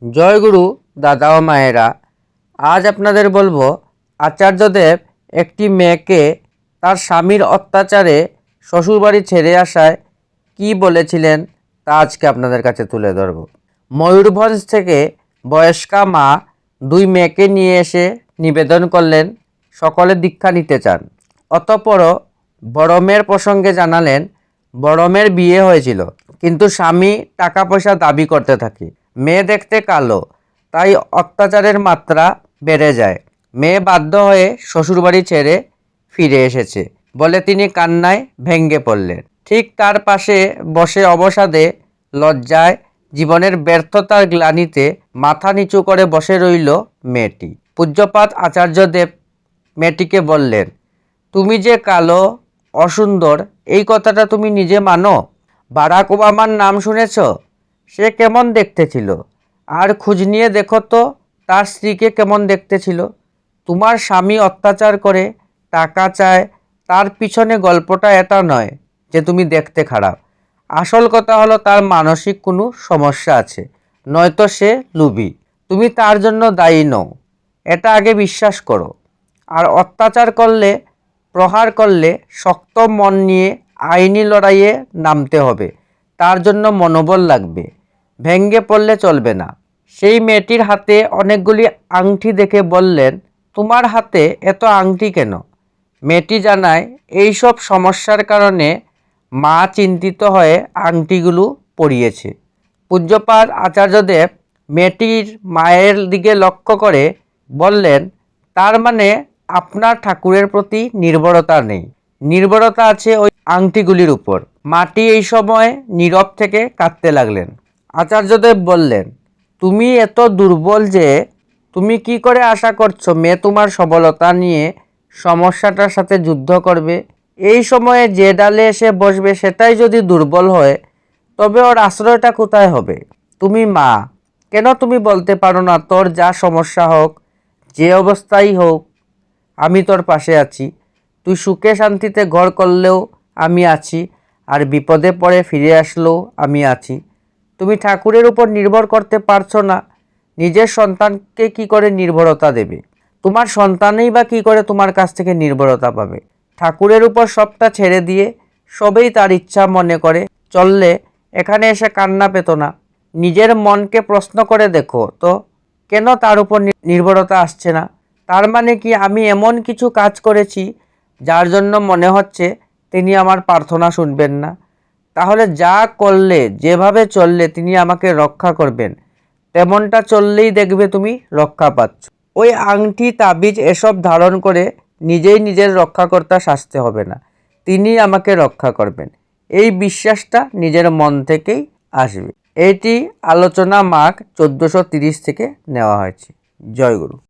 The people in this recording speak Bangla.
জয়গুরু দাদা ও মায়েরা, আজ আপনাদের বলবো আচার্যদেব একটি মেয়েকে তার স্বামীর অত্যাচারে শ্বশুরবাড়ি ছেড়ে আসায় কি বলেছিলেন তা আজকে আপনাদের কাছে তুলে ধরব। ময়ূরভঞ্জ থেকে বয়স্কা মা দুই মেয়েকে নিয়ে এসে নিবেদন করলেন সকলে দীক্ষা নিতে চান। অতঃপর বড় মেয়ের প্রসঙ্গে জানালেন বড় মেয়ের বিয়ে হয়েছিল, কিন্তু স্বামী টাকা পয়সা দাবি করতে থাকে। মেয়ে দেখতে কালো, তাই অত্যাচারের মাত্রা বেড়ে যায়। মেয়ে বাধ্য হয়ে শ্বশুরবাড়ি ছেড়ে ফিরে এসেছে বলে তিনি কান্নায় ভেঙে পড়লেন। ঠিক তার পাশে বসে অবসাদে, লজ্জায়, জীবনের ব্যর্থতার গ্লানিতে মাথা নিচু করে বসে রইল মেয়েটি। পূজ্যপাদ আচার্যদেব মেয়েটিকে বললেন, তুমি যে কালো, অসুন্দর, এই কথাটা তুমি নিজে মানো? বারাক ওবামার নাম শুনেছ? সে কেমন দেখতে ছিল? আর খোঁজ নিয়ে দেখো তো তার স্ত্রীকে কেমন দেখতে ছিল। তোমার স্বামী অত্যাচার করে টাকা চায়, তার পিছনে গল্পটা এটা নয় যে তুমি দেখতে খারাপ। আসল কথা হলো তার মানসিক কোনো সমস্যা আছে, নয়তো সে লোভী। তুমি তার জন্য দায়ী নও, এটা আগে বিশ্বাস করো। আর অত্যাচার করলে, প্রহার করলে শক্ত মন নিয়ে আইনি লড়াইয়ে নামতে হবে। তার জন্য মনোবল লাগবে, ভেঙে পড়লে চলবে না। সেই মেয়েটির হাতে অনেকগুলি আংটি দেখে বললেন, তোমার হাতে এত আংটি কেন? মেয়েটি জানায় এইসব সমস্যার কারণে মা চিন্তিত হয়ে আংটিগুলো পরিয়েছে। পূজ্যপাদ আচার্যদেব মেয়েটির মায়ের দিকে লক্ষ্য করে বললেন, তার মানে আপনার ঠাকুরের প্রতি নির্ভরতা নেই, নির্ভরতা আছে ওই আংটিগুলির উপর। মাটি এই সময় নীরব থেকে কাঁদতে লাগলেন। আচার্যদেব বললেন, তুমি এত দুর্বল যে তুমি কি করে আশা করছো মেয়ে তোমার সবলতা নিয়ে সমস্যাটার সাথে যুদ্ধ করবে? এই সময়ে যে ডালে এসে বসবে সেটাই যদি দুর্বল হয়, তবে ওর আশ্রয়টা কোথায় হবে? তুমি মা, কেন তুমি বলতে পারো না তোর যা সমস্যা হোক, যে অবস্থাই হোক, আমি তোর পাশে আছি। তুই সুখে শান্তিতে ঘর করলেও আমি আছি, আর বিপদে পড়ে ফিরে আসলেও আমি আছি। তুমি ঠাকুরের উপর নির্ভর করতে পারছো না, নিজের সন্তানকে কি করে নির্ভরতা দেবে? তোমার সন্তানই বা কি করে তোমার কাছ থেকে নির্ভরতা পাবে? ঠাকুরের উপর সবটা ছেড়ে দিয়ে সবেই তার ইচ্ছা মনে করে চললে এখানে এসে কান্না পেত না। নিজের মনকে প্রশ্ন করে দেখো তো, কেন তার উপর নির্ভরতা আসছে না? তার মানে কি আমি এমন কিছু কাজ করেছি যার জন্য মনে হচ্ছে তিনি আমার প্রার্থনা শুনবেন না? তাহলে যা করলে, যেভাবে চললে তিনি আমাকে রক্ষা করবেন, তেমনটা চললেই দেখবে তুমি রক্ষা পাচ্ছ। ওই আংটি, তাবিজ এসব ধারণ করে নিজেই নিজের রক্ষাকর্তা সাজতে হবে না, তিনি আমাকে রক্ষা করবেন। এই বিশ্বাসটা নিজের মন থেকেই আসবে। এটি আলোচনা মাঘ 1430 থেকে নেওয়া হয়েছে। জয়গুরু।